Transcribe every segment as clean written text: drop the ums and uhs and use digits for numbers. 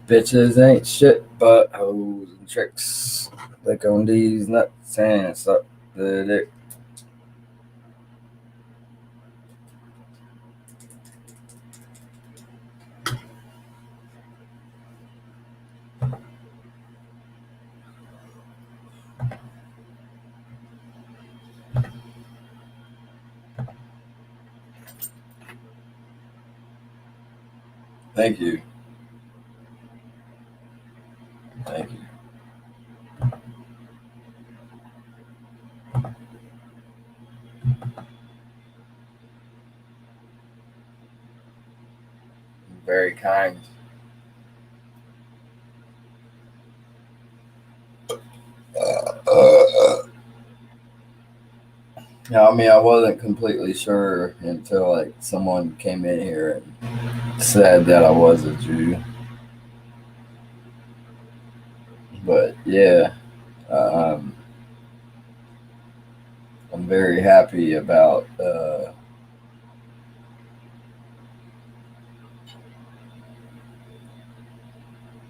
Bitches ain't shit but hoes and tricks. Lick on these nuts and suck the dick. Thank you. Thank you. Very kind. Yeah, I mean, I wasn't completely sure until like someone came in here and said that I was a Jew. But yeah, um, I'm very happy about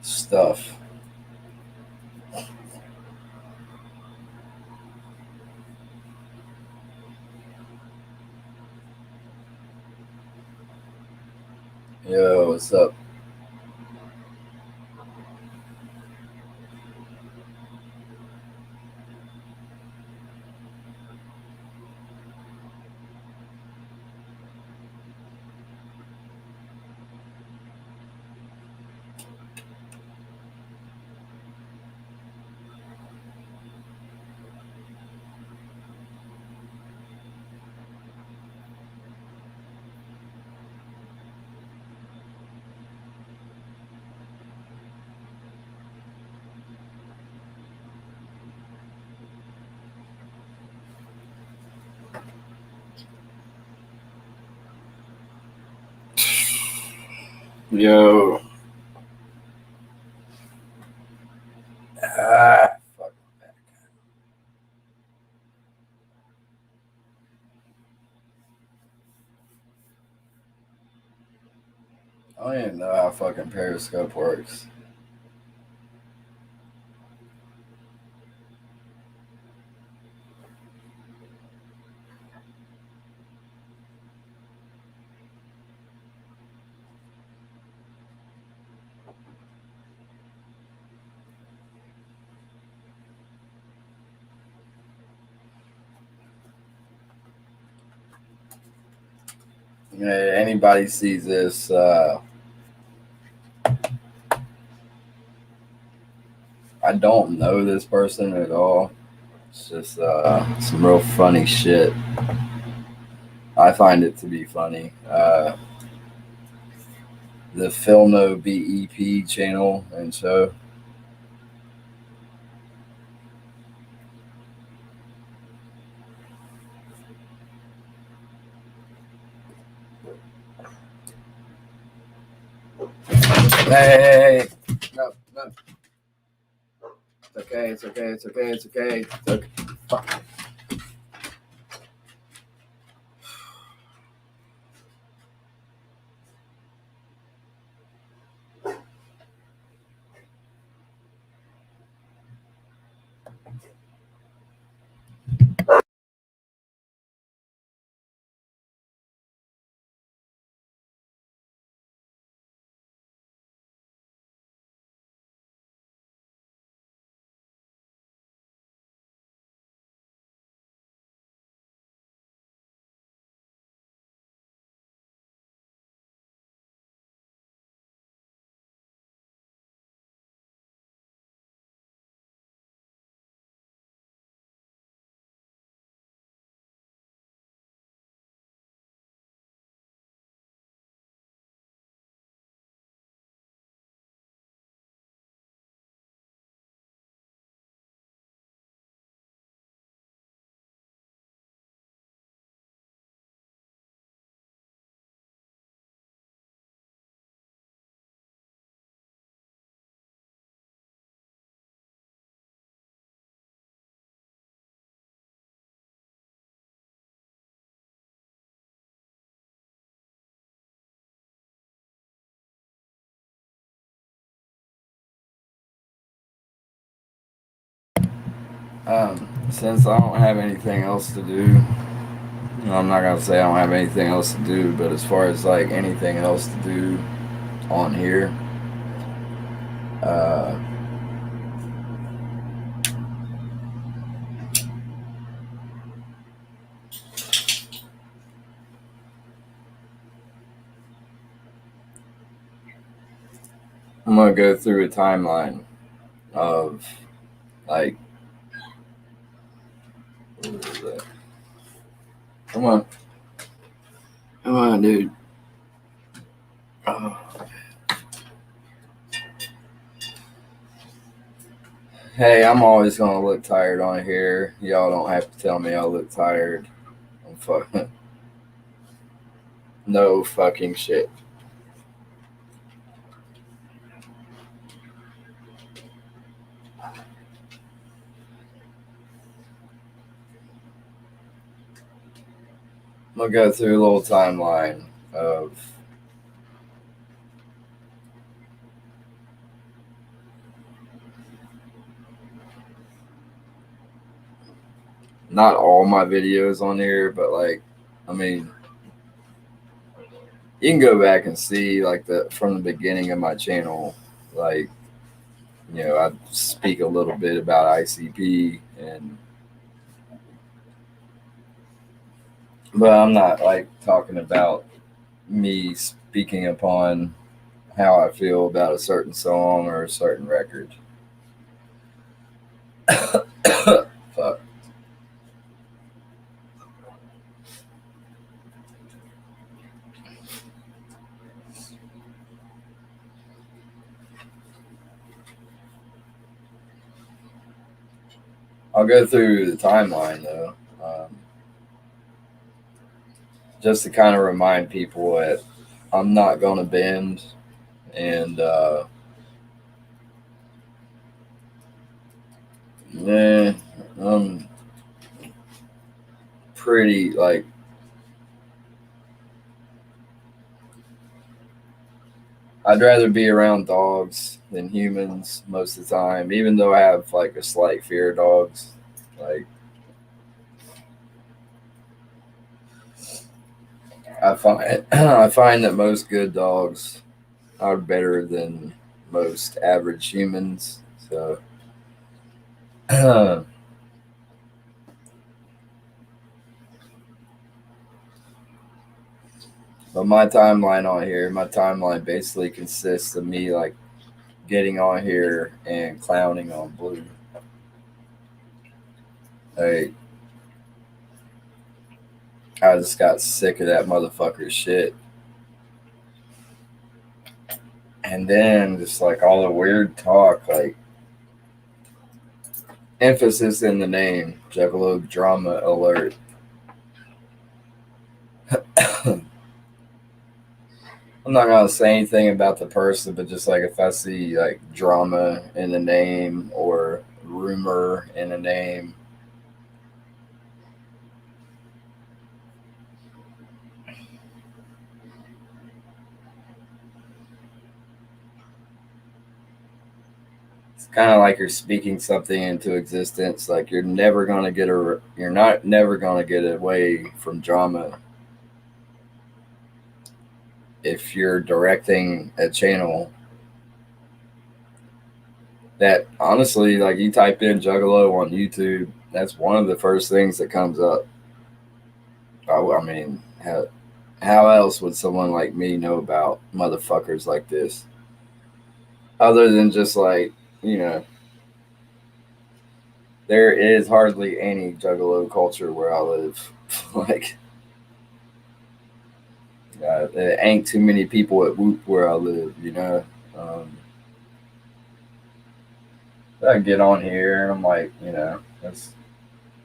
stuff. Yo, what's up? Yo. Fuck. I don't even know how fucking Periscope works. Anybody sees this, I don't know this person at all. It's just some real funny shit. I find it to be funny. The Filmo BEP channel and show. Hey. No, no. It's okay, it's okay, it's okay, it's okay. It's okay. Fuck. Since I don't have anything else to do, I'm not gonna say I don't have anything else to do, but as far as like anything else to do on here, uh, I'm gonna go through a timeline of like, what is that? Come on, come on, dude. Oh. Hey, I'm always gonna look tired on here. Y'all don't have to tell me I look tired. I'm fucking no fucking shit. I'm gonna go through a little timeline of not all my videos on here, but like, I mean, you can go back and see like the from the beginning of my channel, like, I speak a little bit about ICP, and but I'm not like talking about me speaking upon how I feel about a certain song or a certain record. Fuck. I'll go through the timeline though, just to kind of remind people that I'm not going to bend, and yeah, I'm pretty like I'd rather be around dogs than humans most of the time, even though I have like a slight fear of dogs. Like I find that most good dogs are better than most average humans. So, but my timeline basically consists of me like getting on here and clowning on Blue. Like I just got sick of that motherfucker's shit. And then just like all the weird talk, like emphasis in the name, Juggalo Drama Alert. I'm not gonna say anything about the person, but just like if I see like drama in the name or rumor in the name, it's kind of like you're speaking something into existence. Like you're not never gonna get away from drama if you're directing a channel that honestly, like you type in Juggalo on YouTube, that's one of the first things that comes up. I mean, how else would someone like me know about motherfuckers like this? Other than just like, you know, there is hardly any Juggalo culture where I live. Like, there ain't too many people at Whoop where I live, you know? Um, I get on here and I'm like, let's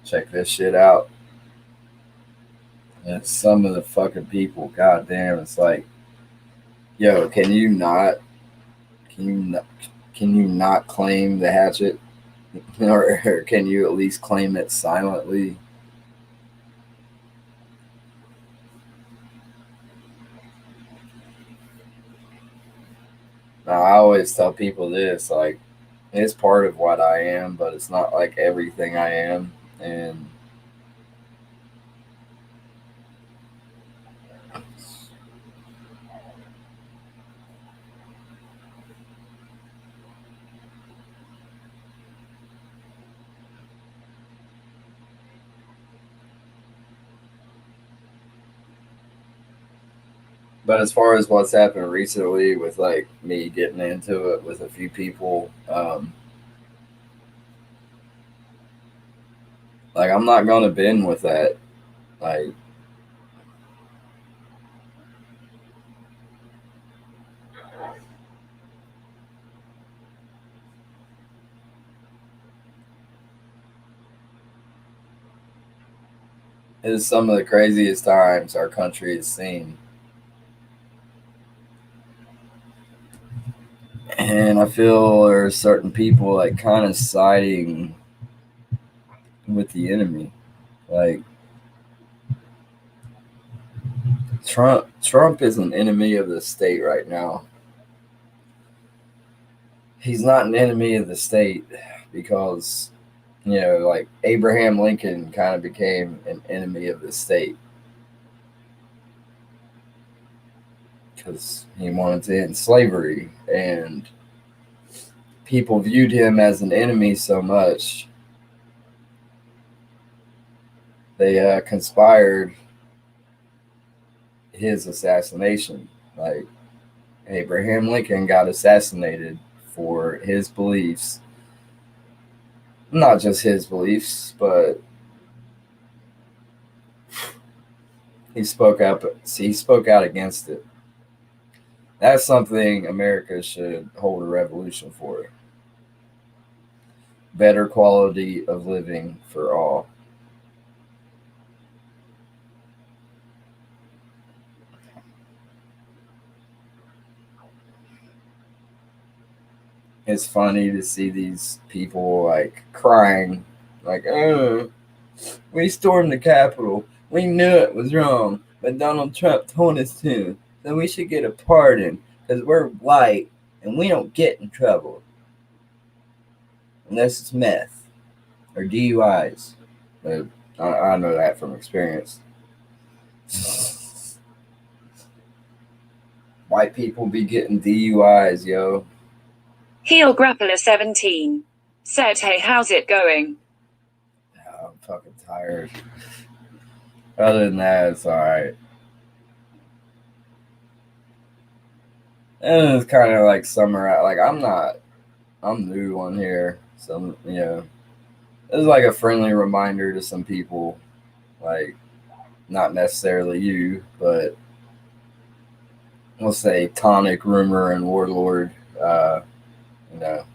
check this shit out. And some of the fucking people, goddamn, it's like, yo, can you not, can you not claim the hatchet, or can you at least claim it silently? Now, I always tell people this, like, It's part of what I am, but it's not like everything I am. And but as far as what's happened recently with like me getting into it with a few people, like I'm not gonna bend with that. Like it's some of the craziest times our country has seen. And I feel there are certain people like kind of siding with the enemy. Like Trump is an enemy of the state right now. He's not an enemy of the state because like Abraham Lincoln kind of became an enemy of the state because he wanted to end slavery, and people viewed him as an enemy so much they conspired his assassination. Like Abraham Lincoln got assassinated for his beliefs, not just his beliefs, but he spoke up. He spoke out against it. That's something America should hold a revolution for. Better quality of living for all. It's funny to see these people like crying, like, oh, we stormed the Capitol. We knew it was wrong, but Donald Trump told us to. So we should get a pardon because we're white and we don't get in trouble unless it's meth or DUIs. But I know that from experience. White people be getting DUIs, yo. Heel Grappler 17 said, hey, how's it going? I'm fucking tired. Other than that, it's alright. And it's kind of like summer. Like I'm new on here, so it's like a friendly reminder to some people, like not necessarily you, but we'll say Tonic, Rumor, and Warlord. You know,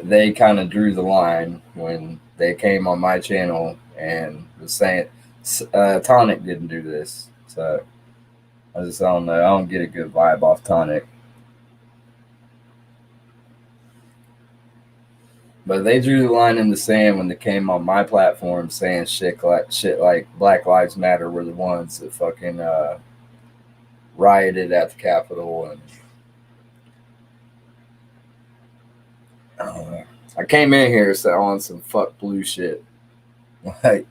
they kind of drew the line when they came on my channel and was saying Tonic didn't do this, so I don't know. I don't get a good vibe off Tonic. But they drew the line in the sand when they came on my platform saying shit like Black Lives Matter were the ones that fucking rioted at the Capitol, and I came in here on some fuck blue shit. Like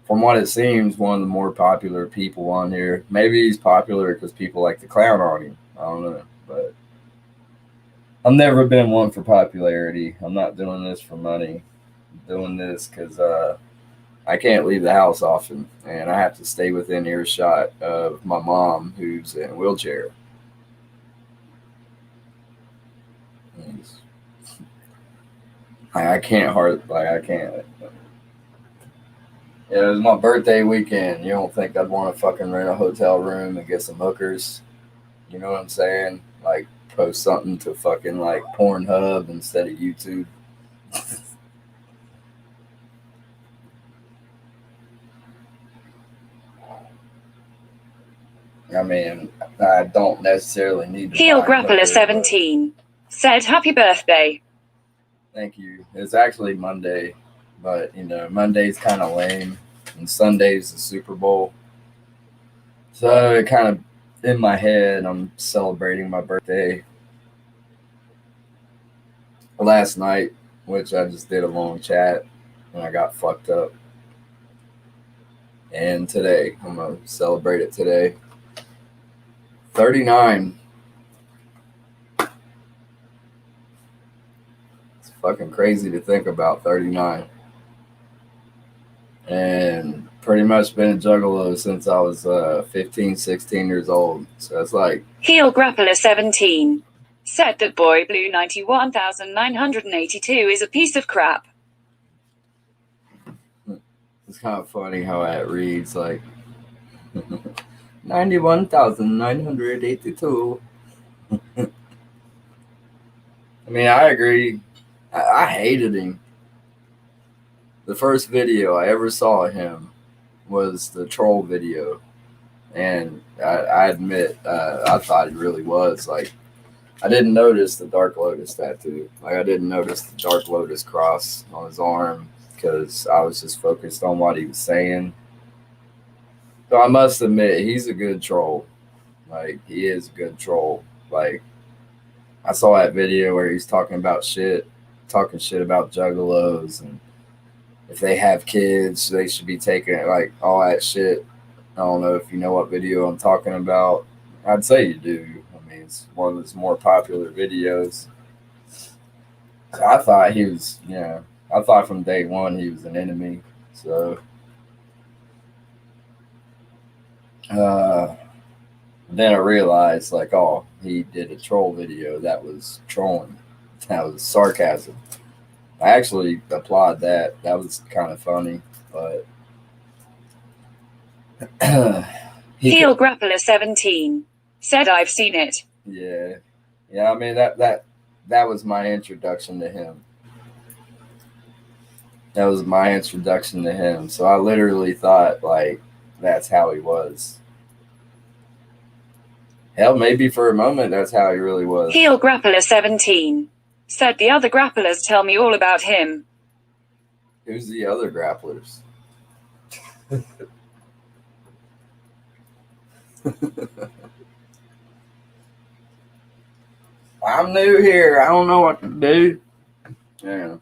from what it seems, one of the more popular people on here. Maybe he's popular because people like to clown on him. I don't know, but I've never been one for popularity. I'm not doing this for money. I'm doing this because I can't leave the house often, and I have to stay within earshot of my mom, who's in a wheelchair. I can't I can't. Yeah, it was my birthday weekend. You don't think I'd want to fucking rent a hotel room and get some hookers? You know what I'm saying? Like post something to fucking like Pornhub instead of YouTube. I mean, I don't necessarily need to. Heel Grappler 17 said, happy birthday. Thank you. It's actually Monday, but Monday's kind of lame, and Sunday's the Super Bowl. So it kind of in my head, I'm celebrating my birthday. last night, which I just did a long chat and I got fucked up. And today, I'm going to celebrate it today. 39. It's fucking crazy to think about 39. And pretty much been a juggalo since I was 15, 16 years old. So it's like... Heel Grappler 17 said that Boy Blue 91,982 is a piece of crap. It's kind of funny how it reads like 91,982. I mean, I agree. I hated him. The first video I ever saw of him was the troll video. And I admit, I thought he really was. Like, I didn't notice the Dark Lotus tattoo. Like, I didn't notice the Dark Lotus cross on his arm because I was just focused on what he was saying. So I must admit, he's a good troll. Like, he is a good troll. Like, I saw that video where he's talking shit about juggalos, and if they have kids, they should be taking it, like, all that shit. I don't know if you know what video I'm talking about. I'd say you do. I mean, it's one of his more popular videos. So I thought he was, I thought from day one he was an enemy. So, then I realized, like, oh, he did a troll video. That was trolling. That was sarcasm. I actually applaud that. That was kind of funny, but Heel Grappler 17 said, "I've seen it." Yeah. I mean, that was my introduction to him. That was my introduction to him. So I literally thought, like, that's how he was. Hell, maybe for a moment that's how he really was. Heel Grappler 17 said, "The other grapplers tell me all about him." Who's the other grapplers? I'm new here. I don't know what to do. Yeah.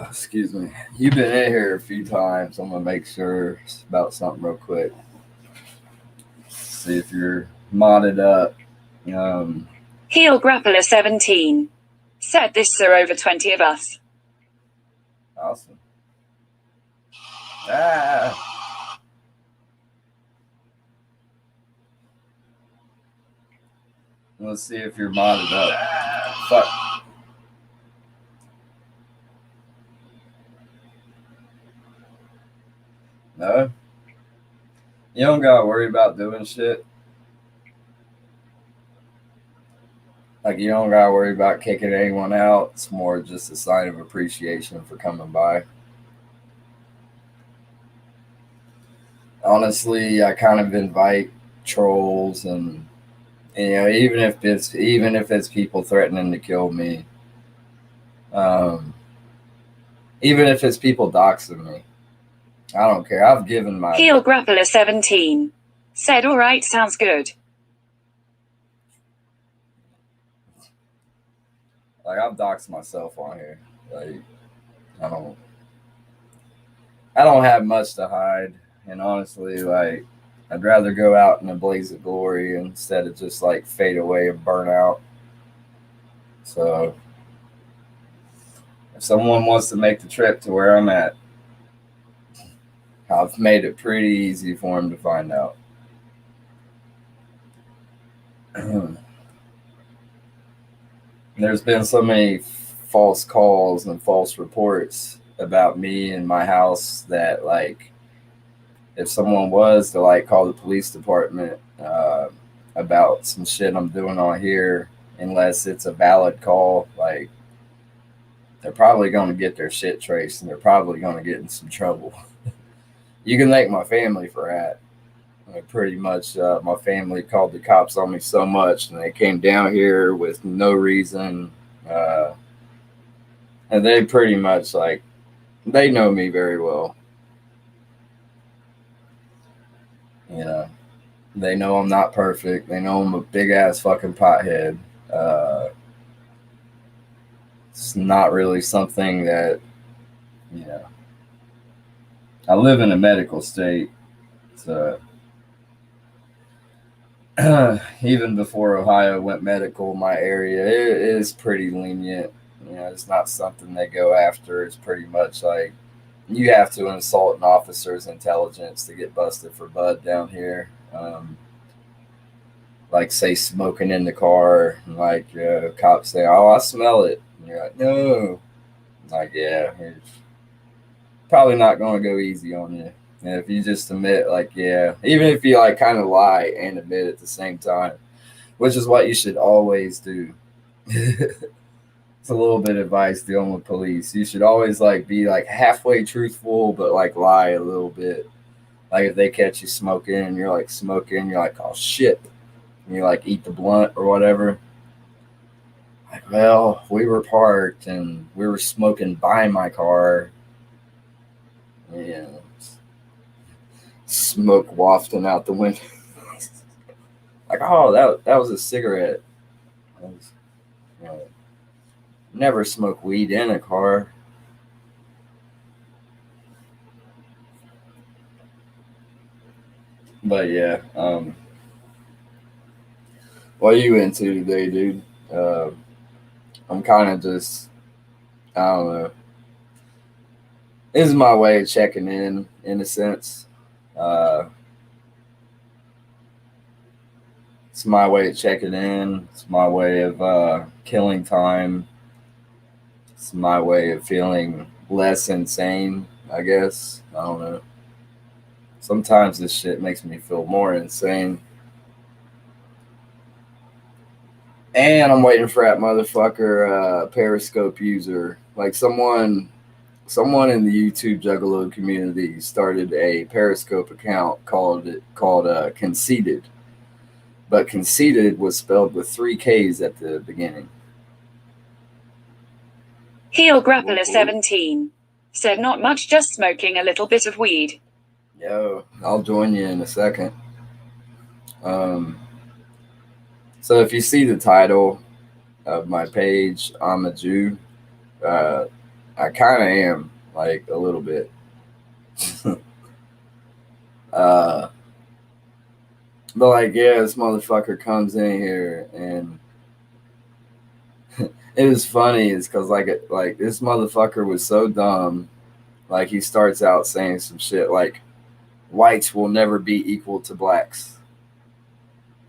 Excuse me. You've been in here a few times. I'm going to make sure about something real quick. See if you're modded up. Heel Grappler 17 said, "This are over 20 of us." Awesome. Let's see if you're modded up. Fuck. No? You don't gotta worry about doing shit. Like, you don't gotta worry about kicking anyone out. It's more just a sign of appreciation for coming by. Honestly, I kind of invite trolls, and even if it's people threatening to kill me, even if it's people doxing me, I don't care. I've given my... Heel Grappler 17 said, "All right, sounds good." Like, I've doxed myself on here. Like, I don't have much to hide, and honestly, like, I'd rather go out in a blaze of glory instead of just, like, fade away and burn out. So, if someone wants to make the trip to where I'm at, I've made it pretty easy for them to find out. There's been so many false calls and false reports about me and my house that, like, if someone was to, like, call the police department about some shit I'm doing on here, unless it's a valid call, like, they're probably going to get their shit traced, and they're probably going to get in some trouble. You can thank my family for that. Like, pretty much, my family called the cops on me so much, and they came down here with no reason. And they pretty much, like, they know me very well. They know I'm not perfect. They know I'm a big ass fucking pothead. Uh, it's not really something that, you know. I live in a medical state, so even before Ohio went medical, my area it is pretty lenient. You know, it's not something they go after. It's pretty much like you have to insult an officer's intelligence to get busted for bud down here. Like say smoking in the car, and like cops say, "Oh, I smell it," and you're like, "No," like yeah, it's probably not going to go easy on you. And if you just admit, like, yeah, even if you like kind of lie and admit at the same time, which is what you should always do. It's a little bit of advice dealing with police. You should always like be like halfway truthful, but like lie a little bit. Like if they catch you smoking and you're like smoking, you're like, oh shit. And you like eat the blunt or whatever. Like, well, we were parked and we were smoking by my car. Yeah. Smoke wafting out the window. Like, oh, that was a cigarette. Was, you know, never smoke weed in a car. But yeah, what are you into today, dude? Uh, I'm kind of just, I don't know. This is my way of checking in a sense. Uh, it's my way of checking in. It's my way of killing time. It's my way of feeling less insane, I guess. I don't know. Sometimes this shit makes me feel more insane. And I'm waiting for that motherfucker Periscope user. Like someone in the YouTube Juggalo community started a Periscope account called Conceited. But Conceited was spelled with 3 K's at the beginning. Heel Grappler 17 said not much, just smoking a little bit of weed. Yo, I'll join you in a second. So if you see the title of my page, I'm a Jew. I kind of am, like a little bit. uh, but like, yeah, this motherfucker comes in here, and it was funny, is because like this motherfucker was so dumb. Like he starts out saying some shit like, "Whites will never be equal to blacks."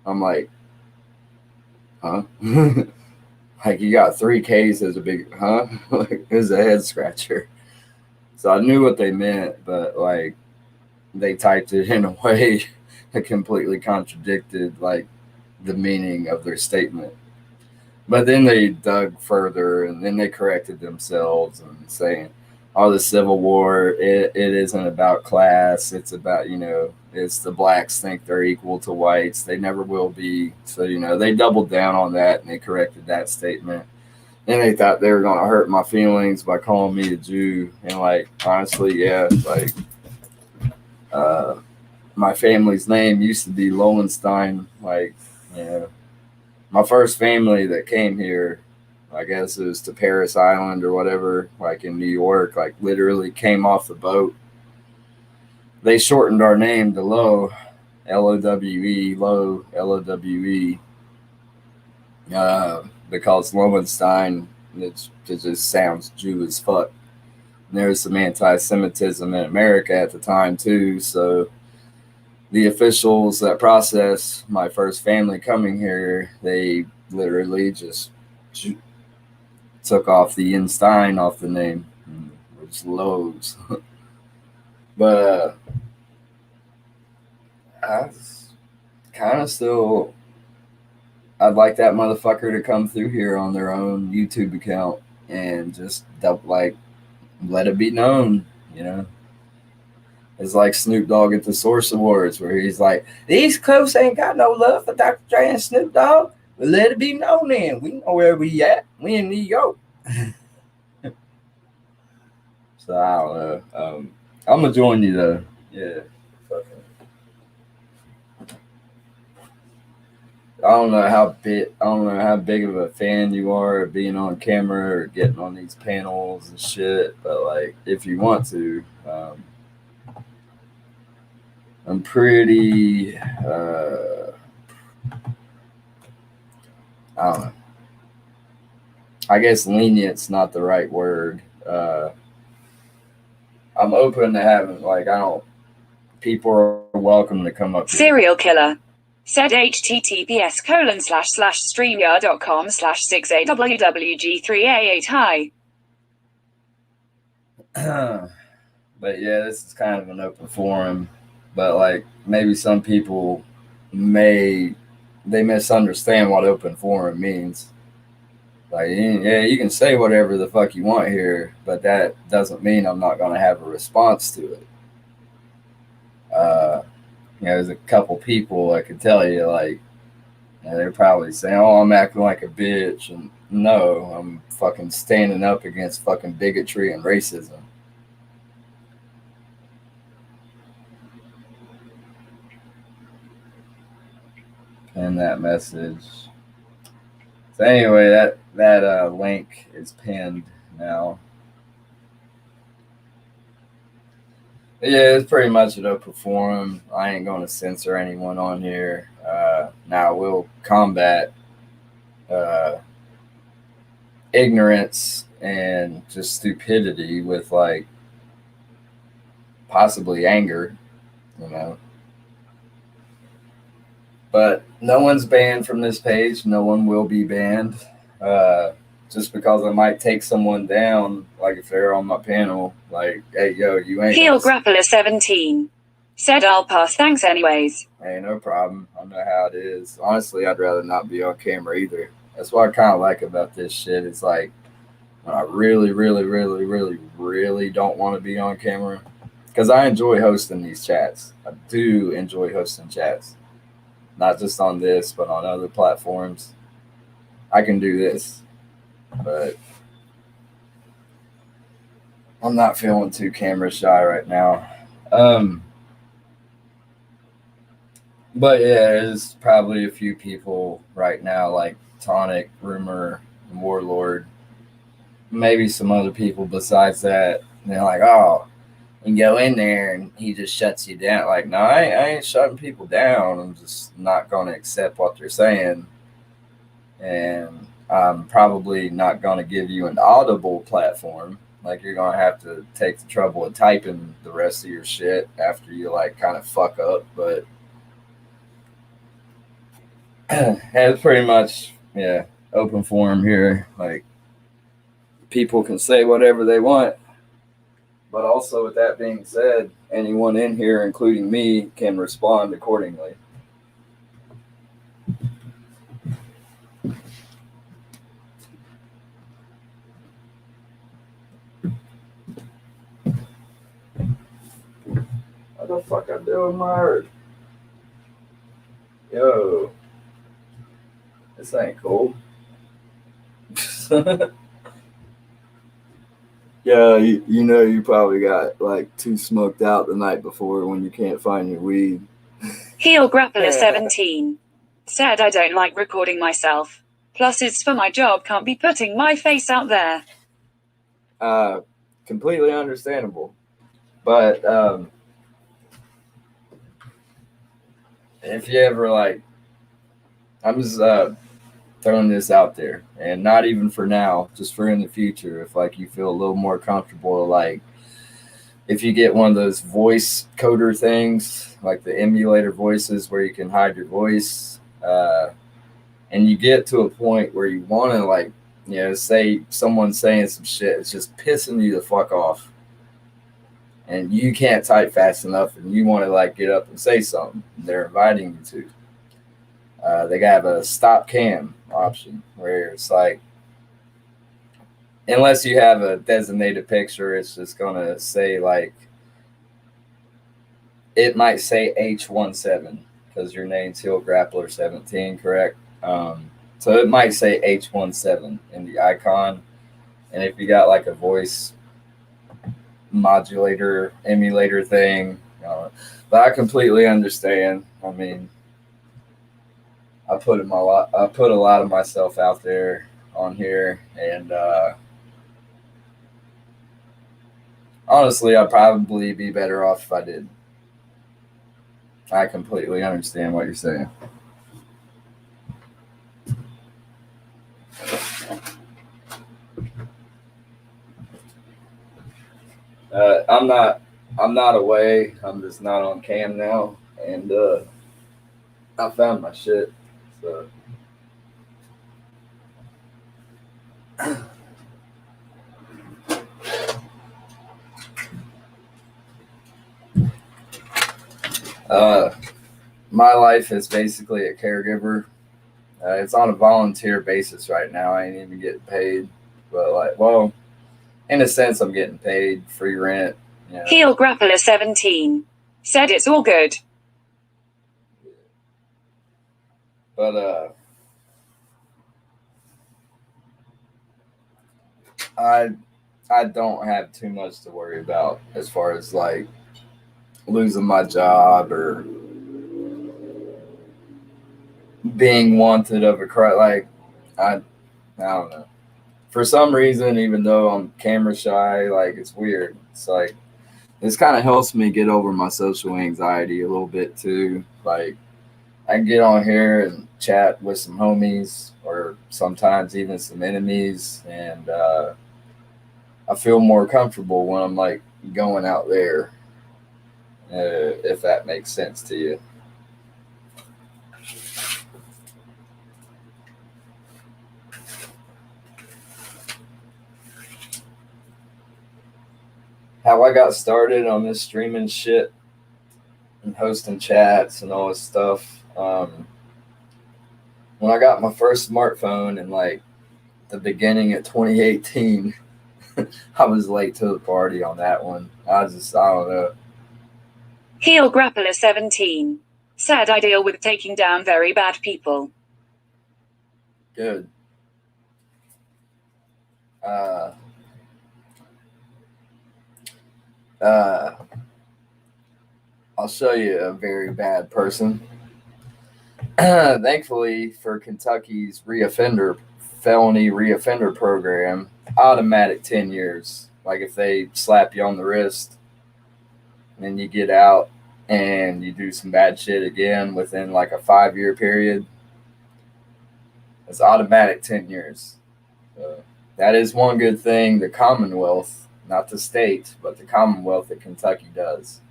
I'm like, huh? Like you got 3 K's as a big huh? Like it was a head scratcher. So I knew what they meant, but like they typed it in a way that completely contradicted like the meaning of their statement. But then they dug further and then they corrected themselves and saying, "Oh, the Civil War, it isn't about class. It's about, it's the blacks think they're equal to whites. They never will be." So, they doubled down on that and they corrected that statement. And they thought they were going to hurt my feelings by calling me a Jew. And, like, honestly, yeah, like, uh, my family's name used to be Lowenstein. Like, my first family that came here, I guess it was to Paris Island or whatever, like in New York, like literally came off the boat. They shortened our name to Lowe, Lowe, Lowe, Lowe, because Lowenstein, it just sounds Jew as fuck. And there was some anti-Semitism in America at the time too, so the officials that processed my first family coming here, they literally just took off the Einstein off the name, which Lowe's. But I kind of still, I'd like that motherfucker to come through here on their own YouTube account and just like let it be known, It's like Snoop Dogg at the Source Awards, where he's like, "The East Coast ain't got no love for Dr. Dre and Snoop Dogg. But let it be known then. We know where we at. We in New York." So I don't know. I'm gonna join you though. Yeah. Fucking. I don't know how big of a fan you are of being on camera or getting on these panels and shit, but like if you want to, I'm pretty I don't know. I guess lenient's not the right word. I'm open to having like I don't. People are welcome to come up here. Serial killer. Said https://streamyard.com/6awwg3a8 hi. But yeah, this is kind of an open forum. But like maybe some people they misunderstand what open forum means. Like yeah, you can say whatever the fuck you want here, but that doesn't mean I'm not going to have a response to it. There's a couple people I could tell you like they're probably saying, "Oh, I'm acting like a bitch," and no, I'm fucking standing up against fucking bigotry and racism. And that message. So anyway, that link is pinned now. Yeah, it's pretty much an open forum. I ain't going to censor anyone on here. Now we'll combat ignorance and just stupidity with like possibly anger, you know. But no one's banned from this page. No one will be banned. Just because I might take someone down, like if they're on my panel, like, hey, yo, you ain't. Heel Grappler 17. Said I'll pass, thanks anyways. Hey, no problem. I know how it is. Honestly, I'd rather not be on camera either. That's what I kind of like about this shit. It's like when I really, really, really, really, really don't want to be on camera. Because I enjoy hosting these chats. I do enjoy hosting chats. Not just on this, but on other platforms. I can do this. But I'm not feeling too camera shy right now. But yeah, there's probably a few people right now like Tonic, Rumor, and Warlord. Maybe some other people besides that. And they're like, oh, you go in there and he just shuts you down. Like, no, I ain't shutting people down. I'm just not going to accept what they're saying. And I'm probably not going to give you an audible platform. Like, you're going to have to take the trouble of typing the rest of your shit after you, like, kind of fuck up. But it's pretty much, yeah, open forum here. Like, people can say whatever they want. But also, with that being said, anyone in here, including me, can respond accordingly. What the fuck I doing, Myers? Yo, this ain't cool. Yeah, you know you probably got like too smoked out the night before when you can't find your weed. Heel Grappler 17. Said I don't like recording myself. Plus it's for my job, can't be putting my face out there. Completely understandable. But if you ever like, I'm just throwing this out there, and not even for now, just for in the future, if like you feel a little more comfortable, like if you get one of those voice coder things, like the emulator voices where you can hide your voice, and you get to a point where you want to like, you know, say someone's saying some shit, it's just pissing you the fuck off, and you can't type fast enough, and you want to like get up and say something, they're inviting you to. They got a stop cam option where it's like, unless you have a designated picture, it's just gonna say like, it might say H17 because your name's Heel Grappler 17, correct? So it might say H17 in the icon, and if you got like a voice modulator emulator thing, but I completely understand. I mean, I put a lot of myself out there on here, and honestly, I'd probably be better off if I did. I completely understand what you're saying. I'm not away. I'm just not on cam now, and I found my shit. So my life is basically a caregiver. It's on a volunteer basis right now. I ain't even getting paid, but like, well, in a sense, I'm getting paid free rent. You know. Heel Grappler 17 said it's all good. But I don't have too much to worry about as far as like losing my job or being wanted of a crowd. Like I don't know. For some reason, even though I'm camera shy, like it's weird. It's like this kind of helps me get over my social anxiety a little bit too. Like I can get on here and chat with some homies or sometimes even some enemies, and I feel more comfortable when I'm like going out there. If that makes sense to you. How I got started on this streaming shit and hosting chats and all this stuff. When I got my first smartphone in like the beginning of 2018, I was late to the party on that one. I don't know. Heel Grappler 17 said I deal with taking down very bad people. Good. I'll show you a very bad person. Thankfully for Kentucky's felony reoffender program, automatic 10 years. Like if they slap you on the wrist and you get out and you do some bad shit again within like a 5-year period, it's automatic 10 years. So that is one good thing the Commonwealth, not the state, but the Commonwealth of Kentucky does.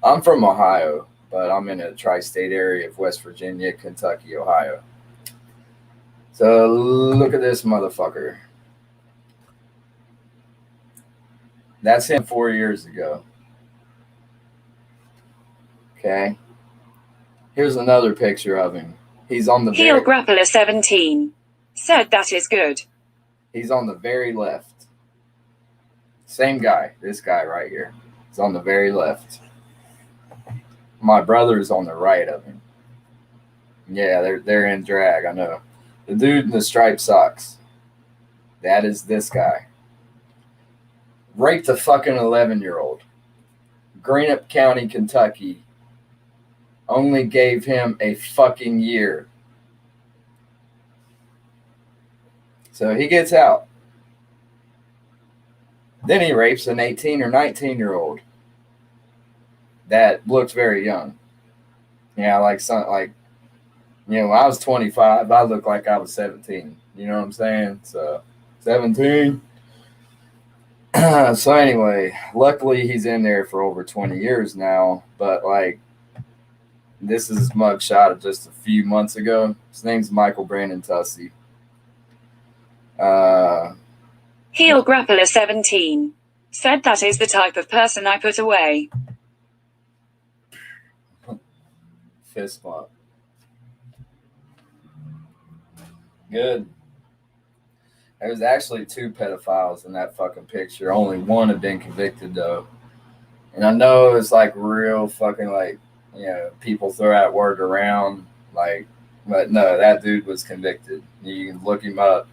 I'm from Ohio, but I'm in a tri-state area of West Virginia, Kentucky, Ohio. So look at this motherfucker. That's him 4 years ago. Okay. Here's another picture of him. He's on the Heel Grappler 17 said that is good. He's on the very left. Same guy. This guy right here. He's on the very left. My brother's on the right of him. Yeah, they're in drag, I know. The dude in the striped socks. That is this guy. Raped a fucking 11-year-old. Greenup County, Kentucky. Only gave him a fucking year. So he gets out. Then he rapes an 18 or 19-year-old that looks very young. Yeah, like when I was 25, I looked like I was 17. You know what I'm saying? So 17. So anyway, luckily he's in there for over 20 years now. But like, this is his mugshot of just a few months ago. His name's Michael Brandon Tussey. Heel Grappler 17 said that is the type of person I put away. Fist bump. Good. There's actually 2 pedophiles in that fucking picture. Only one had been convicted though. And I know it's like real fucking like, you know, people throw that word around like, but no, that dude was convicted. You can look him up.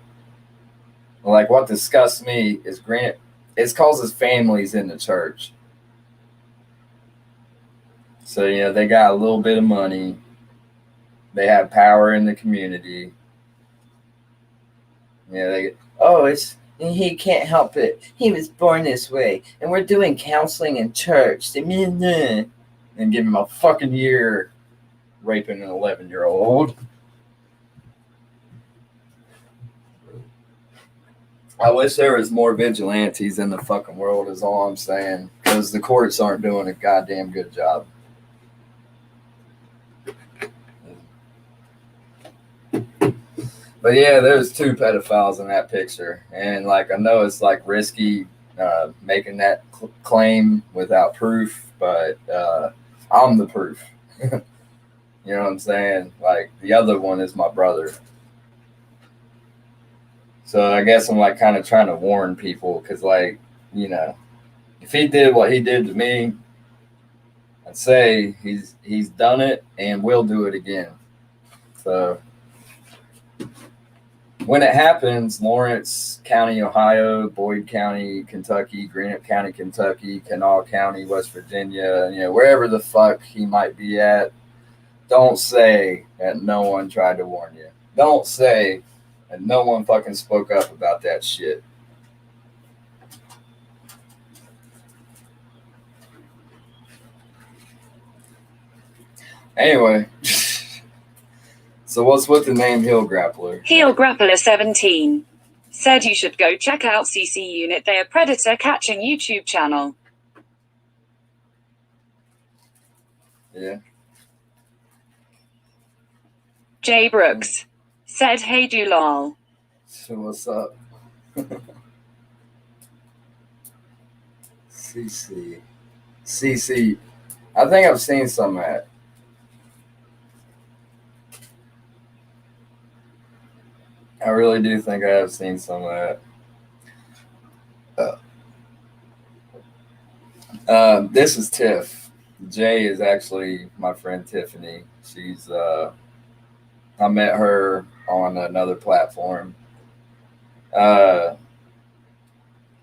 Like what disgusts me is it's cause his family's in the church. So, you know, they got a little bit of money. They have power in the community. Yeah, he can't help it. He was born this way, and we're doing counseling in church. And give him a fucking year raping an 11-year-old. I wish there was more vigilantes in the fucking world, is all I'm saying, because the courts aren't doing a goddamn good job. But yeah, there's 2 pedophiles in that picture, and like I know it's like risky making that claim without proof, but I'm the proof. You know what I'm saying? Like the other one is my brother. So I guess I'm like kind of trying to warn people, because like, you know, if he did what he did to me, I'd say he's done it and will do it again. So when it happens, Lawrence County, Ohio, Boyd County, Kentucky, Greenup County, Kentucky, Kanawha County, West Virginia, you know, wherever the fuck he might be at, don't say that no one tried to warn you. Don't say that no one fucking spoke up about that shit. Anyway, so what's with the name Heel Grappler? Heel Grappler 17 said you should go check out CC Unit. They are predator catching YouTube channel. Yeah. Jay Brooks said, "Hey, do lol." So what's up? CC. I think I've seen some of that. I really do think I have seen some of that. This is Tiff. Jay is actually my friend Tiffany. She's I met her on another platform.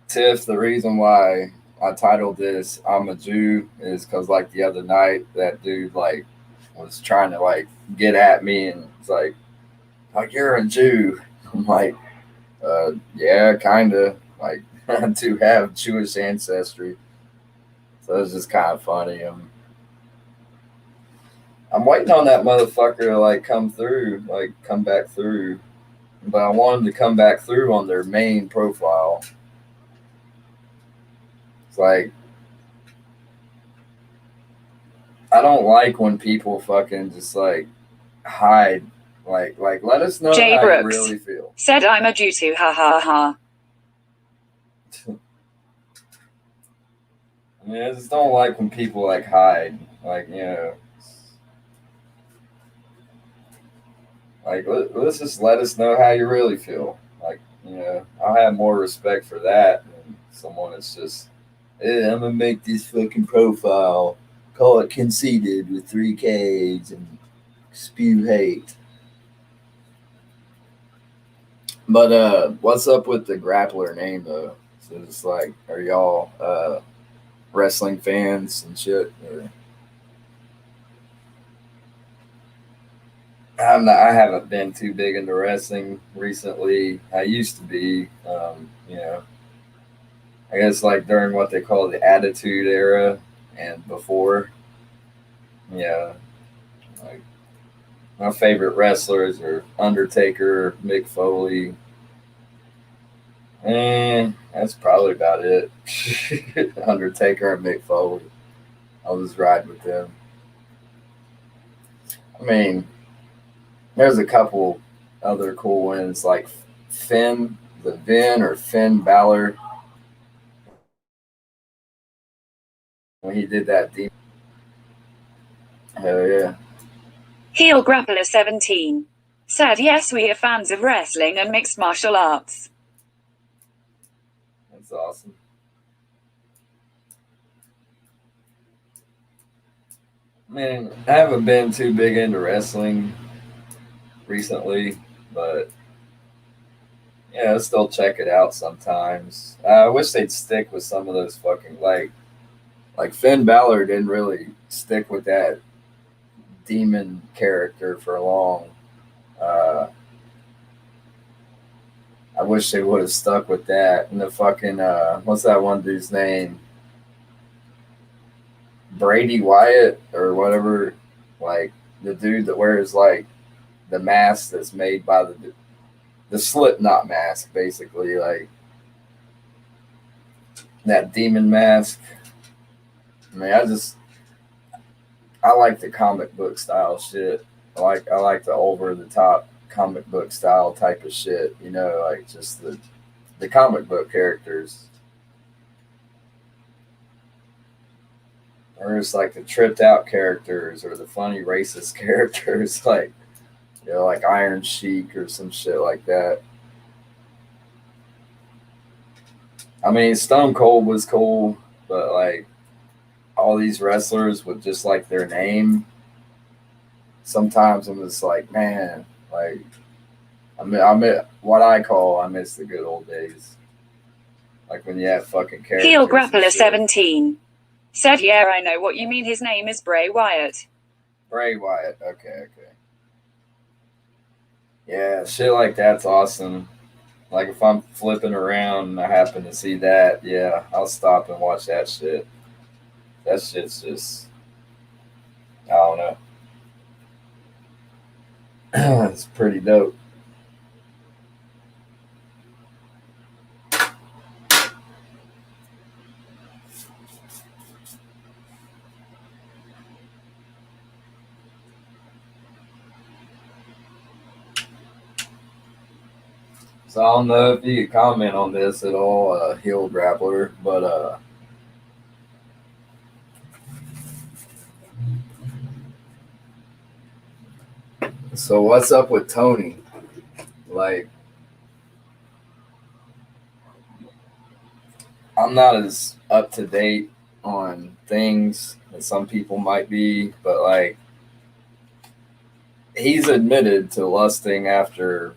Tiff, the reason why I titled this "I'm a Jew" is because like the other night that dude like was trying to like get at me and it's like you're a Jew. I'm like, yeah, kinda. Like I do have Jewish ancestry, so it's just kind of funny. I'm waiting on that motherfucker to like come back through, but I want him to come back through on their main profile. It's like, I don't like when people fucking just like hide. Like let us know Jay how Brooks you really feel. Said, "I'm a Jew too, ha ha ha." I mean, I just don't like when people like hide. Like, you know, like let's just let us know how you really feel. Like, you know, I'll have more respect for that than someone that's just, hey, I'm gonna make this fucking profile, call it conceited with 3 Ks and spew hate. But what's up with the grappler name though? So it's like, are y'all wrestling fans and shit? Or... I haven't been too big into wrestling recently. I used to be, you know, I guess like during what they call the Attitude Era and before. Yeah, like my favorite wrestlers are Undertaker, Mick Foley. That's probably about it. Undertaker and Mick Foley. I'll just ride with them. I mean, there's a couple other cool ones like Finn Balor when he did that deep. Hell yeah. Heel Grappler 17 said, "Yes, we are fans of wrestling and mixed martial arts." That's awesome. Man, I haven't been too big into wrestling recently, but yeah, I still check it out sometimes. I wish they'd stick with some of those fucking like Finn Balor didn't really stick with that demon character for long. I wish they would have stuck with that. And the fucking what's that one dude's name? Brady Wyatt or whatever. Like the dude that wears like the mask that's made by the Slipknot mask, basically, like that demon mask. I mean, I like the comic book style shit. I like the over the top comic book style type of shit. You know, like just the comic book characters, or just like the tripped out characters, or the funny racist characters, like like Iron Sheik or some shit like that. I mean, Stone Cold was cool, but like all these wrestlers with just like their name, sometimes I'm just like, man, like I miss the good old days, like when you had fucking characters. Heel Grappler 17 said, "Yeah, I know what you mean. His name is Bray Wyatt." Bray Wyatt. Okay. Yeah, shit like that's awesome. Like if I'm flipping around and I happen to see that, yeah, I'll stop and watch that shit. That shit's just, I don't know. It's pretty dope. So I don't know if you could comment on this at all, Heel Grappler, but so what's up with Tony? Like, I'm not as up to date on things as some people might be, but like, he's admitted to lusting after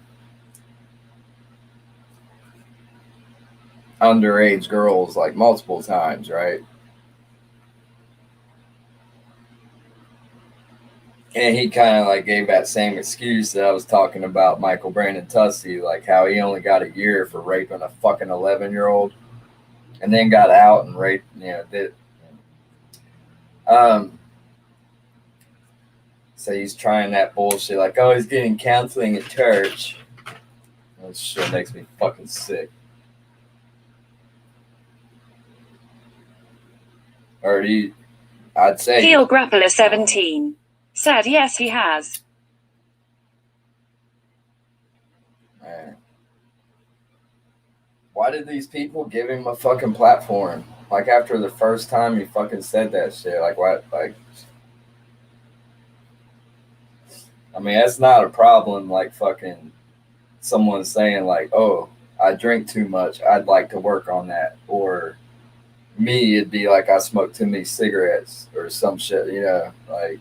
underage girls like multiple times, right? And he kind of like gave that same excuse that I was talking about Michael Brandon Tussey, like how he only got a year for raping a fucking 11-year-old, and then got out and raped, did. So he's trying that bullshit, like, oh, he's getting counseling at church. That shit makes me fucking sick. Or I'd say. Heel Grappler 17 said, yes, he has. Man. Why did these people give him a fucking platform? Like after the first time he fucking said that shit, like what? Like, I mean, that's not a problem. Like fucking someone saying like, "Oh, I drink too much. I'd like to work on that." Or me, it'd be like I smoke too many cigarettes or some shit. Like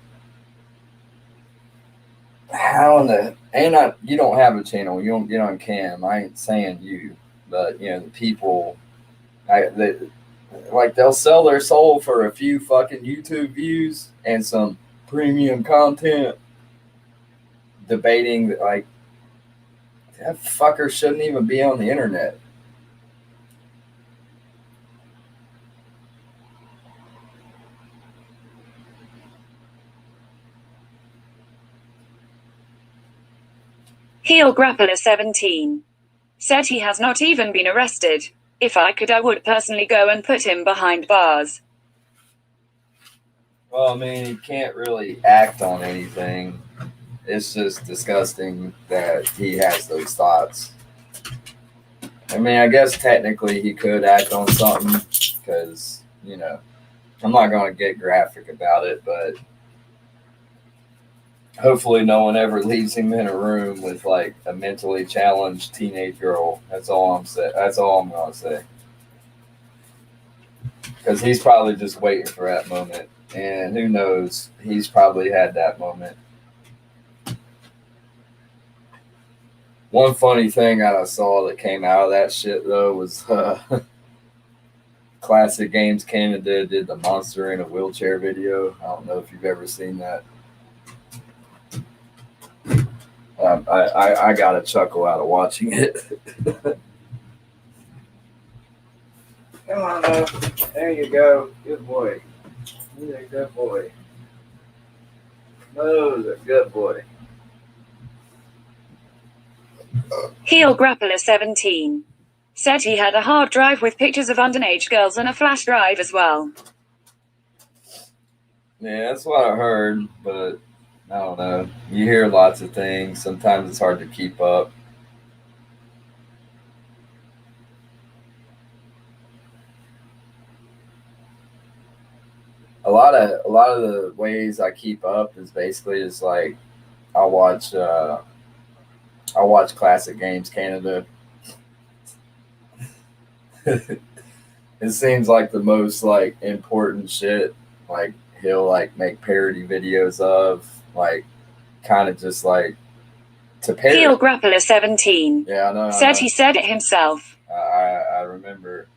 how in the you don't have a channel. You don't get on cam. I ain't saying you, but the people, they'll sell their soul for a few fucking YouTube views and some premium content. Debating that, like, that fucker shouldn't even be on the internet. Heel Grappler 17 said he has not even been arrested. If I could, I would personally go and put him behind bars. Well, I mean, he can't really act on anything. It's just disgusting that he has those thoughts. I mean, I guess technically he could act on something because, I'm not going to get graphic about it, but hopefully no one ever leaves him in a room with like a mentally challenged teenage girl. That's all I'm saying. That's all I'm going to say. Because he's probably just waiting for that moment. And who knows, he's probably had that moment. One funny thing I saw that came out of that shit, though, was Classic Games Canada did the Monster in a Wheelchair video. I don't know if you've ever seen that. I got a chuckle out of watching it. Come on, Mo. There you go. Good boy. You're a good boy. Mo's a good boy. Heel Grappler 17 said he had a hard drive with pictures of underage girls and a flash drive as well. Yeah, that's what I heard, but I don't know. You hear lots of things. Sometimes it's hard to keep up. A lot of the ways I keep up is basically just like I watch Classic Games Canada. It seems like the most like important shit. Like he'll like make parody videos of like kind of just like to parody. Heel Grappler 17 Yeah, I know. said he said it himself. I remember.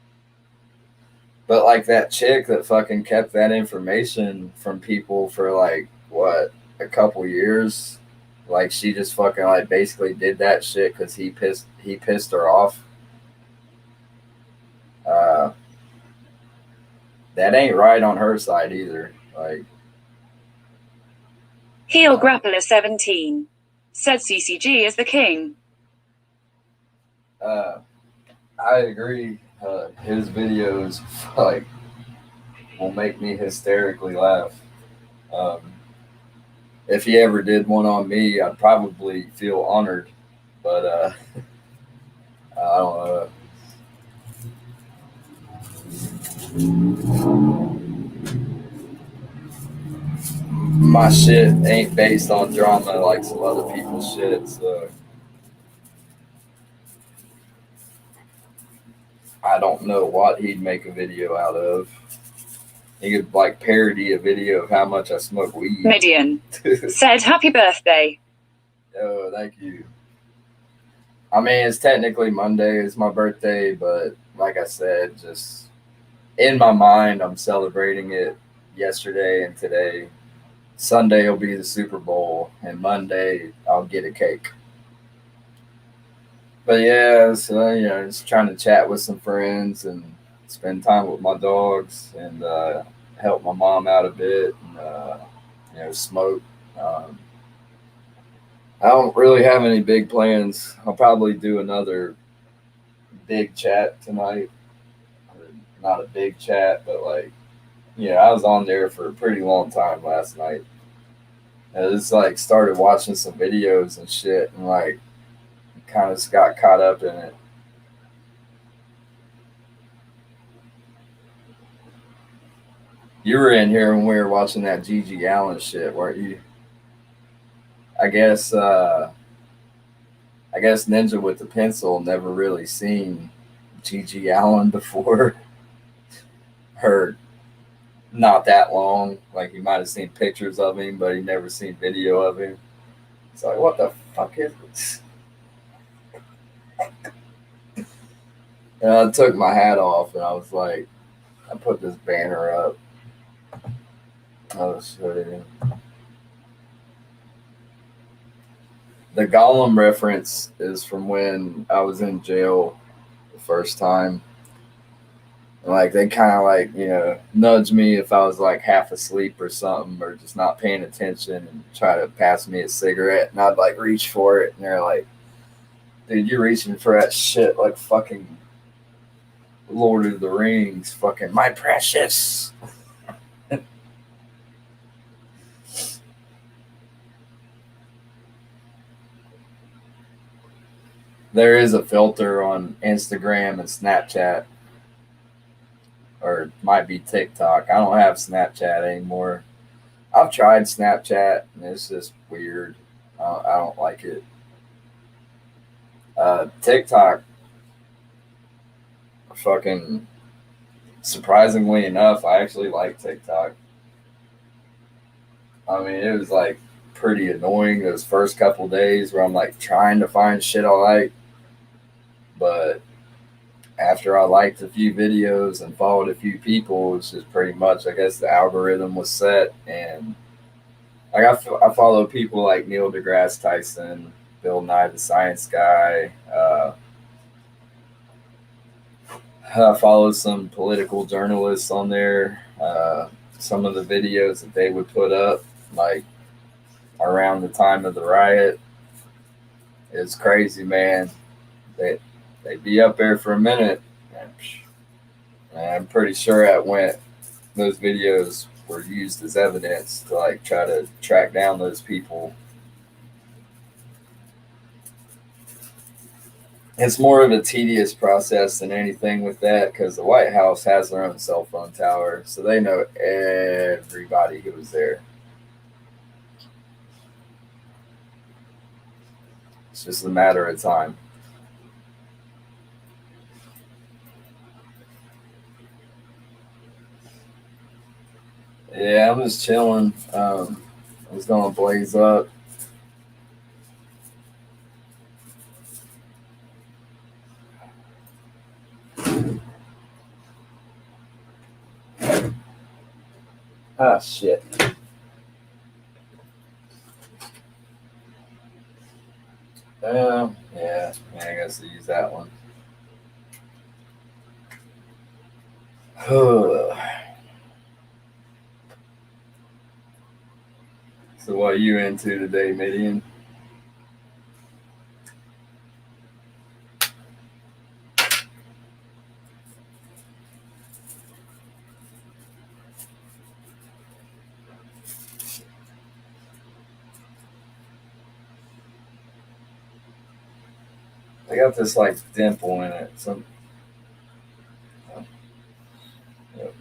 But like that chick that fucking kept that information from people for like what, a couple years, like she just fucking like basically did that shit because he pissed her off. That ain't right on her side either. Like Heel Grappler 17 said CCG is the king. I agree. His videos like will make me hysterically laugh. If he ever did one on me, I'd probably feel honored. But I don't know. My shit ain't based on drama like some other people's shit, so I don't know what he'd make a video out of. He could like parody a video of how much I smoke weed. Midian said happy birthday. Oh, thank you. I mean, it's technically Monday. It's my birthday, but like I said, just in my mind, I'm celebrating it yesterday and today. Sunday will be the Super Bowl, and Monday I'll get a cake. But yeah, so just trying to chat with some friends and spend time with my dogs and help my mom out a bit and smoke. I don't really have any big plans. I'll probably do another big chat tonight. Not a big chat, but like, I was on there for a pretty long time last night. I just like started watching some videos and shit and like kind of got caught up in it. You were in here when we were watching that Gigi Allen shit, weren't you? I guess Ninja with the Pencil never really seen Gigi Allen before. Heard not that long. Like he might have seen pictures of him, but he never seen video of him. It's like, what the fuck is this? And I took my hat off and I was like, I put this banner up. I'll show you. The Gollum reference is from when I was in jail the first time. Like they kind of like, nudge me if I was like half asleep or something or just not paying attention and try to pass me a cigarette and I'd like reach for it and they're like, dude, you're reaching for that shit like fucking Lord of the Rings, fucking my precious. There is a filter on Instagram and Snapchat. Or it might be TikTok. I don't have Snapchat anymore. I've tried Snapchat and it's just weird. I don't like it. TikTok, fucking surprisingly enough, I actually like TikTok. I mean, it was like pretty annoying those first couple days where I'm like trying to find shit I like. But after I liked a few videos and followed a few people, it's just pretty much, I guess the algorithm was set. And like I follow people like Neil deGrasse Tyson Bill Nye the Science Guy. I follow some political journalists on there. Some of the videos that they would put up, like around the time of the riot, it's crazy, man. They'd be up there for a minute, and I'm pretty sure that went. Those videos were used as evidence to like try to track down those people. It's more of a tedious process than anything with that because the White House has their own cell phone tower, so they know everybody who was there. It's just a matter of time. Yeah, I'm just chilling. I was gonna blaze up. Ah, shit. Yeah, I guess I use that one. So, what are you into today, Midian? I got this like dimple in it. Yep.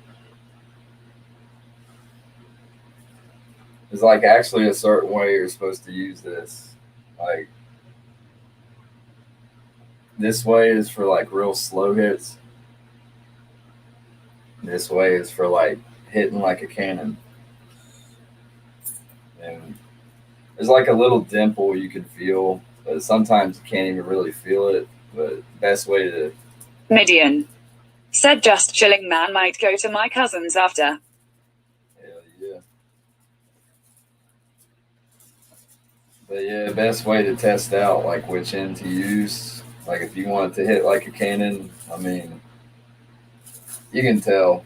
There's like actually a certain way you're supposed to use this. Like this way is for like real slow hits. This way is for like hitting like a cannon. And there's like a little dimple you can feel, but sometimes you can't even really feel it. But best way to Midian. Said just chilling, man, might go to my cousin's after. hell yeah. But yeah, best way to test out like which end to use. Like if you want it to hit like a cannon, I mean, you can tell.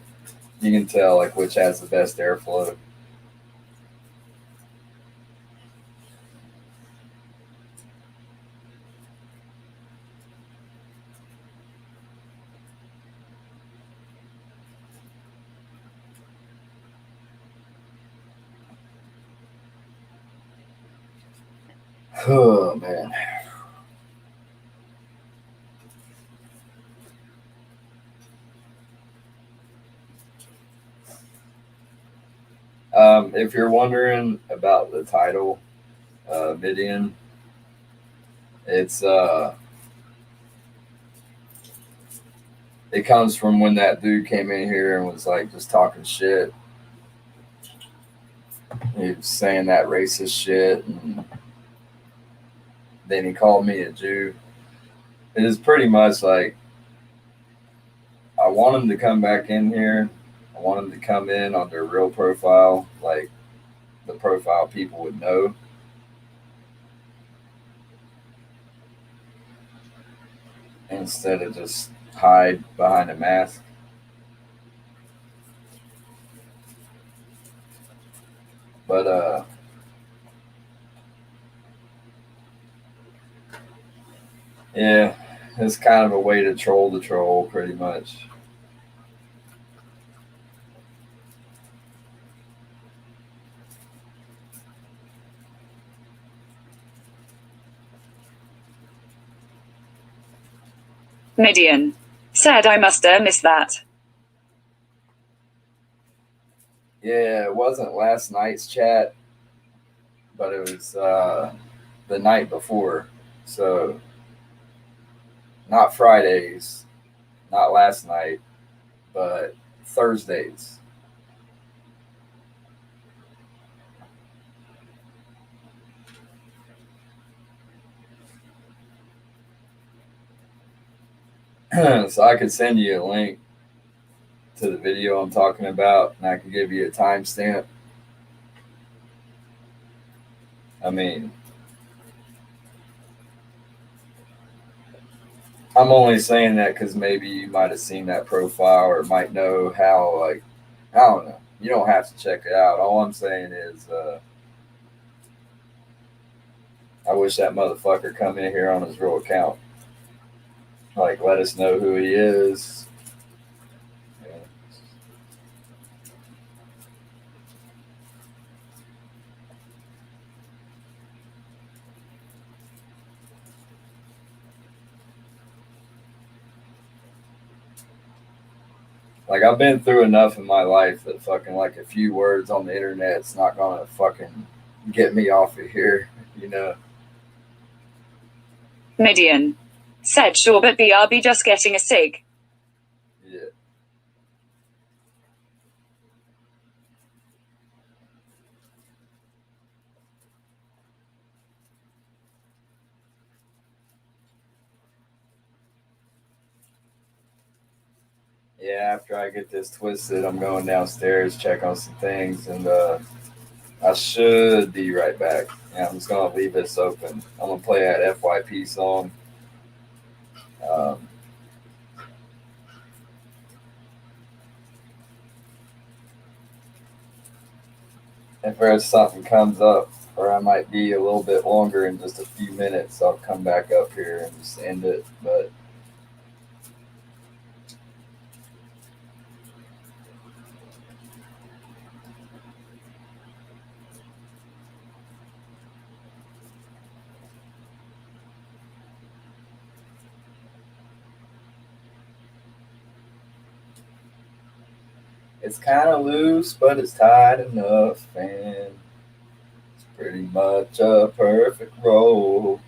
You can tell like which has the best airflow. Oh man. If you're wondering about the title, Midian, it's it comes from when that dude came in here and was like just talking shit. He was saying that racist shit, and then he called me a Jew. It is pretty much like I want him to come back in here. I want him to come in on their real profile, like the profile people would know. Instead of just hide behind a mask. But yeah, it's kind of a way to troll the troll, pretty much. Midian. Said I must miss that. Yeah, it wasn't last night's chat, but it was the night before. So not Fridays, not last night, but Thursdays. So I could send you a link to the video I'm talking about, and I can give you a timestamp. I mean, I'm only saying that because maybe you might have seen that profile or might know how, like, I don't know. You don't have to check it out. All I'm saying is, I wish that motherfucker come in here on his real account. Like, let us know who he is. Yeah. Like, I've been through enough in my life that fucking, like, a few words on the internet's not gonna fucking get me off of here, you know? Midian. Said sure, but BRB just getting a cig. Yeah. Yeah, after I get this twisted, I'm going downstairs, check on some things, and I should be right back. Yeah, I'm just gonna leave this open. I'm gonna play that FYP song. Um, if there's something comes up, or I might be a little bit longer in just a few minutes, I'll come back up here and just end it. But it's kind of loose, but it's tight enough, and it's pretty much a perfect roll.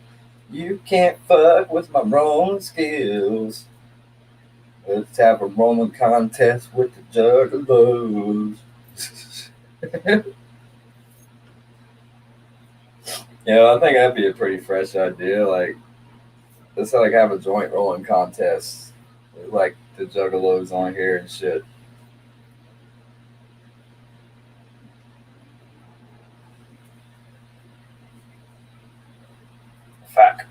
You can't fuck with my rolling skills. Let's have a rolling contest with the juggalos. Yeah, I think that'd be a pretty fresh idea. Like, let's like have a joint rolling contest, with, like the juggalos on here and shit. Fuck.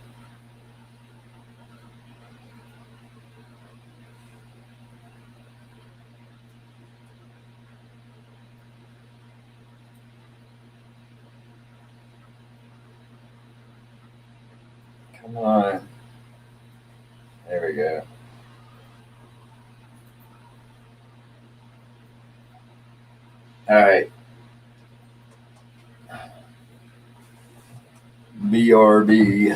Come on. There we go. All right. BRB.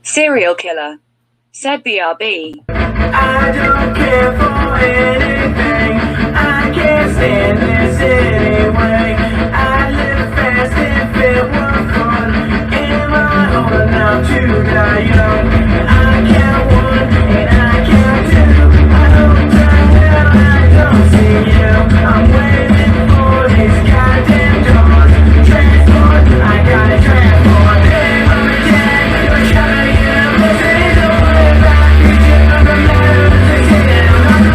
Serial killer. Said BRB. I don't care for anything. I can't stand this anyway. I live fast if it were fun. Am I old enough to die young? I count one and I count two. I hope the hell I don't see you. I'm waiting for these goddamn doors. Transport, I gotta transport. Every day, I'm trying to get a pussy. Don't worry about future. I'm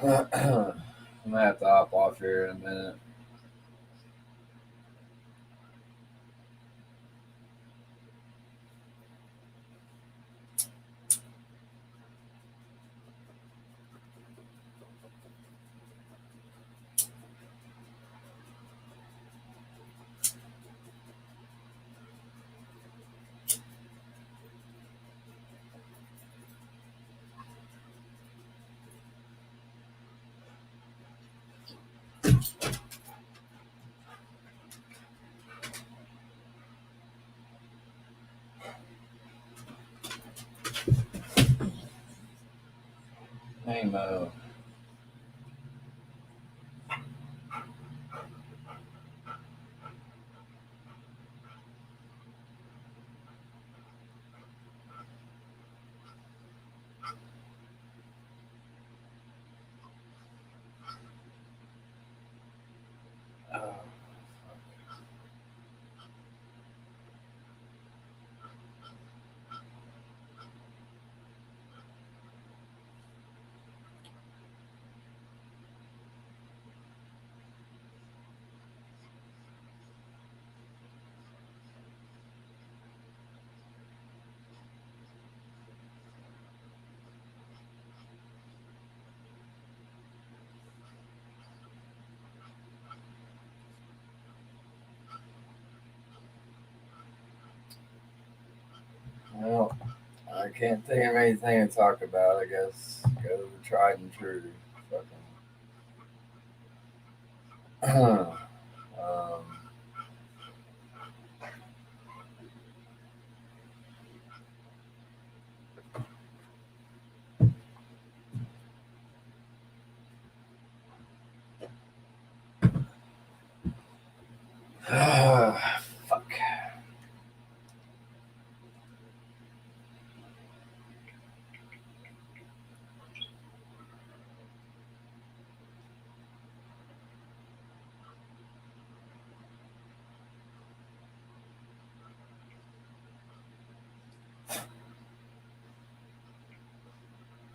I'm gonna have to hop off here in a minute. Hey Mo. Oh. Well, I can't think of anything to talk about. I guess go to the tried and true. Fucking. Fuck.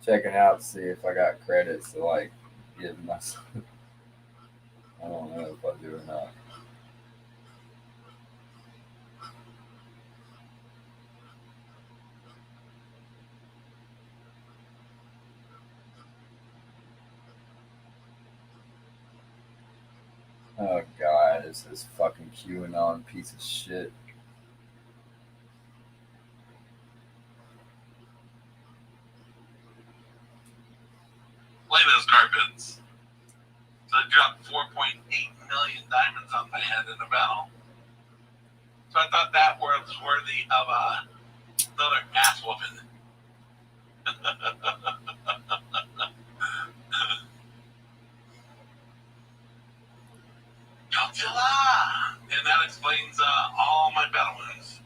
Checking out to see if I got credits to like give myself. I don't know if I do or not. Oh god, it's this fucking QAnon piece of shit. Play those carpets. So I dropped 4.8 million diamonds on my head in a battle. So I thought that was worthy of another ass whooping. Godzilla! And that explains all my battle wounds.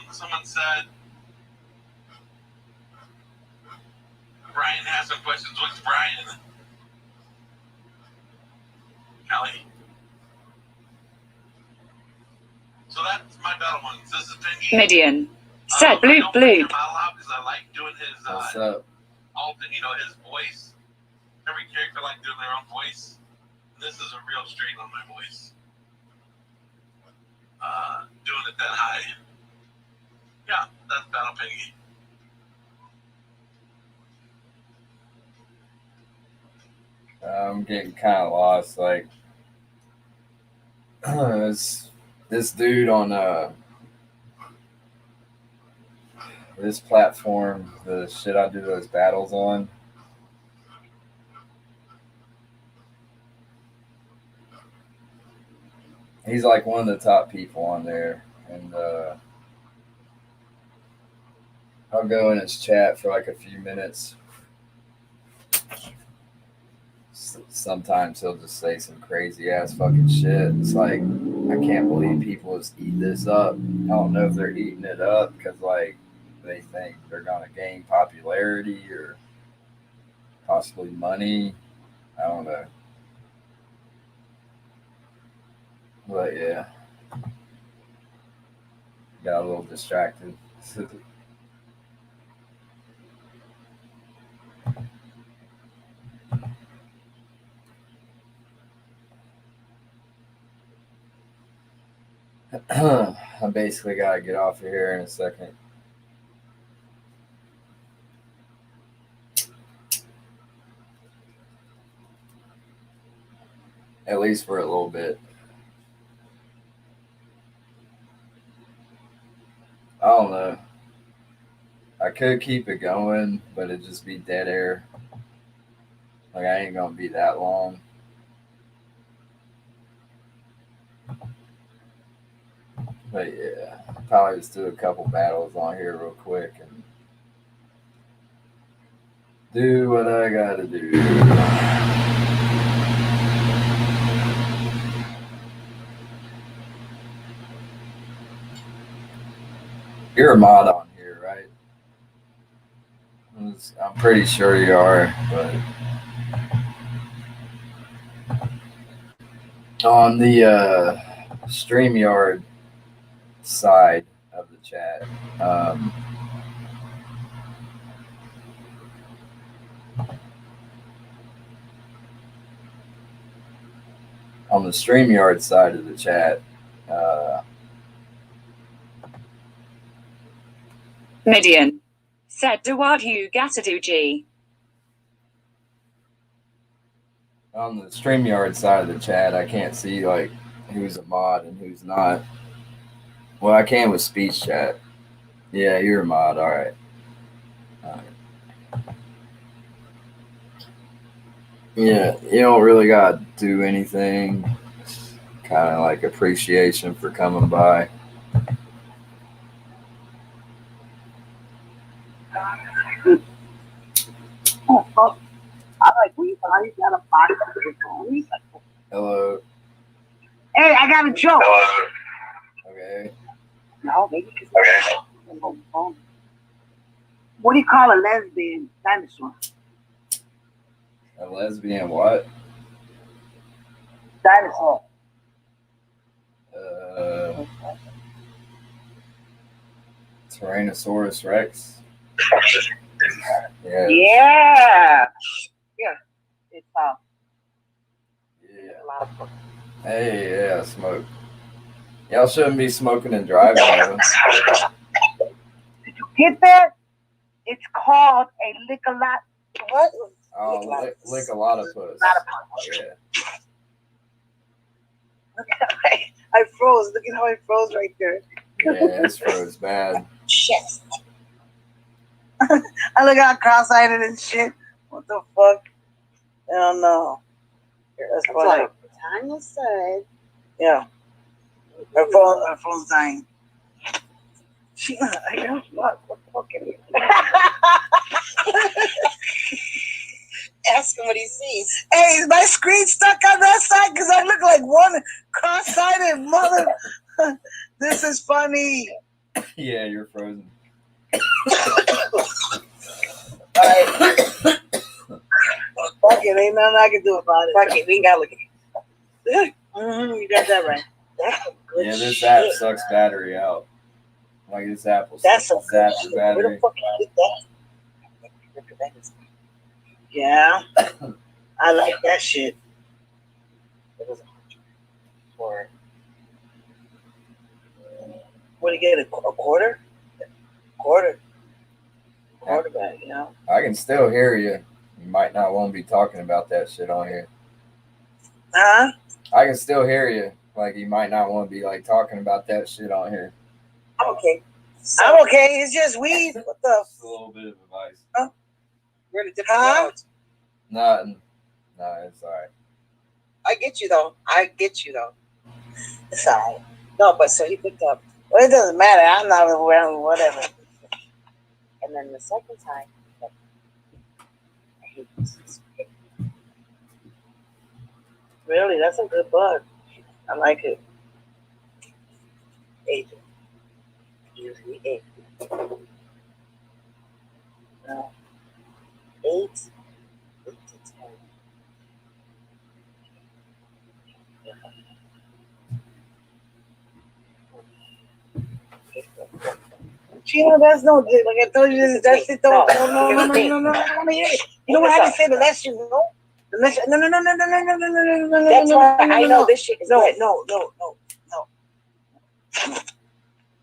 Someone said Brian has some questions. What's Brian? Kelly. So that's my battle wounds. This is Pingy. Midian. Said bloop I don't bring him bloop. out loud because I like doing his What's up? his voice. Every character like doing their own voice. This is a real strain on my voice. Doing it that high. Yeah, that's Battle Piggy. I'm getting kind of lost. Like this dude on this platform, the shit I do those battles on. He's like one of the top people on there, and I'll go in his chat for like a few minutes. Sometimes he'll just say some crazy ass fucking shit. It's like, I can't believe people just eat this up. I don't know if they're eating it up because like they think they're gonna gain popularity or possibly money. I don't know. But yeah, got a little distracted. I basically got to get off of here in a second. At least for a little bit. I don't know. I could keep it going, but it'd just be dead air. Like, I ain't going to be that long. But yeah, probably just do a couple battles on here real quick and do what I gotta do. You're a mod on here, right? I'm pretty sure you are, but on the StreamYard side of the chat, on the StreamYard side of the chat, Midian. Said do what you gotta do, G. on the StreamYard side of the chat, I can't see like who's a mod and who's not. Well, I can with speech chat. Yeah, you're a mod. All right. Yeah, you don't really got to do anything. Kind of like appreciation for coming by. I like we got a body. Hello. Hey, I got a joke. Okay. No, maybe what do you call a lesbian dinosaur? A lesbian what? Dinosaur. Tyrannosaurus Rex. Yeah. Yeah. Yeah. It's Yeah. a lot of fun. Hey, yeah, smoke. Y'all shouldn't be smoking and driving, though. Did you get that? It's called a lick-a-lot. What? Oh, lick a lot of puss. Yeah. Look at how I froze. Look at how I froze right there. Yeah, it's froze bad. Shit. I look how cross-eyed and shit. What the fuck? I don't know. That's funny. Like Tanya said. Yeah. Her phone's dying. She, I don't know what fucking. Ask him what he sees. Hey, is my screen stuck on that side? Because I look like one cross-sided mother. This is funny. Yeah, you're frozen. Alright. Fuck it, ain't nothing I can do about it. Fuck it, we ain't gotta look at it. You got that right. Yeah, this app sucks battery out. Like, this app will That's a zap good your shit. Where battery. the fuck you get that? Yeah. I like that shit. For What do you get? A quarter? Quarter back, you know? I can still hear you. You might not want to be talking about that shit on here. Huh? I can still hear you. Like, you might not want to be, like, talking about that shit on here. I'm okay. So, I'm okay. It's just weed. What the? Just a little bit of advice. we're in a different Huh? world. Nothing. No, it's all right. I get you though. It's all right. No, but so he picked up, Well, it doesn't matter. I'm not around whatever. and then the second time, I hate this. Really, that's a good bud. I like it. Agent. Usually 8. No. 8 to 10. Chino, that's no dick. Like I told you, that's it. Don't. No. I want to hear it. You know what I can say? The less you know. The less. No. That's why I know this shit is No. good. No.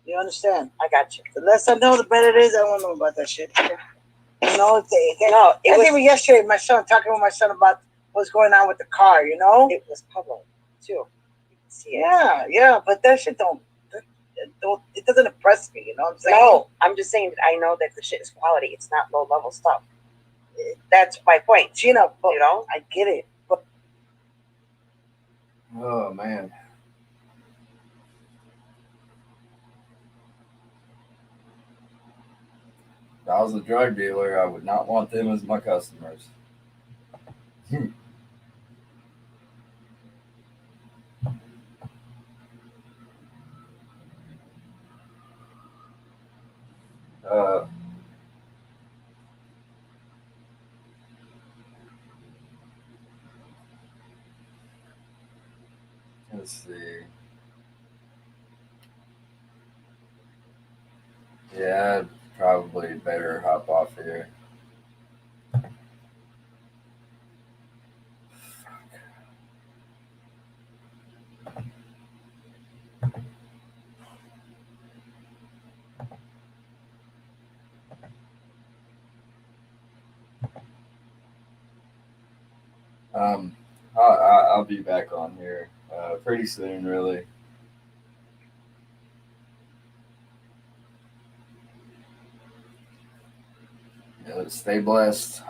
You understand? I got you. The less I know, the better it is. I don't know about that shit. You know, No, I think yesterday, my son, talking with my son about what's going on with the car, you know? it was public too. You can see it. Yeah, but that shit don't, it doesn't impress me, you know what I'm saying? No, I'm just saying that I know that the shit is quality. It's not low level stuff. That's my point. Gina, but You know? I get it. But Oh man. If I was a drug dealer, I would not want them as my customers. uh, let's see. Yeah, I'd probably better hop off here. I'll be back on here pretty soon, really. Stay blessed.